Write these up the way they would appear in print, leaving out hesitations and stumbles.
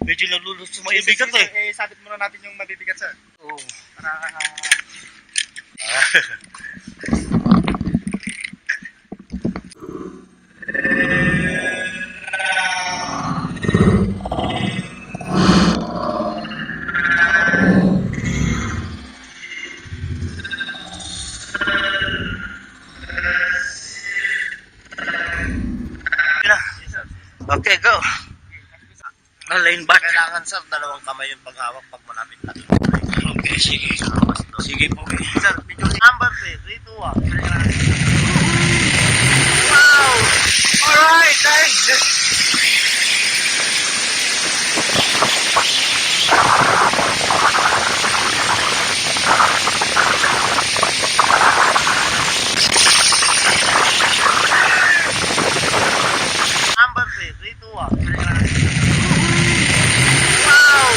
Medyo nalulus sa mga ibigat eh. Sabit muna natin yung mabibigat sir. Oo. Para Okay, go. Line back. kailangan sir, dalawang kamay yung paghawak pag malapit na. Okay, sige. Sige po. Sir, medyo number 3, 3, 2, 1. Wow! Alright, guys! Number 3, 3, 2, 1. Wow!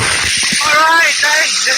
Alright, guys!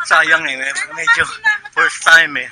Sayang eh. Medyo first time eh.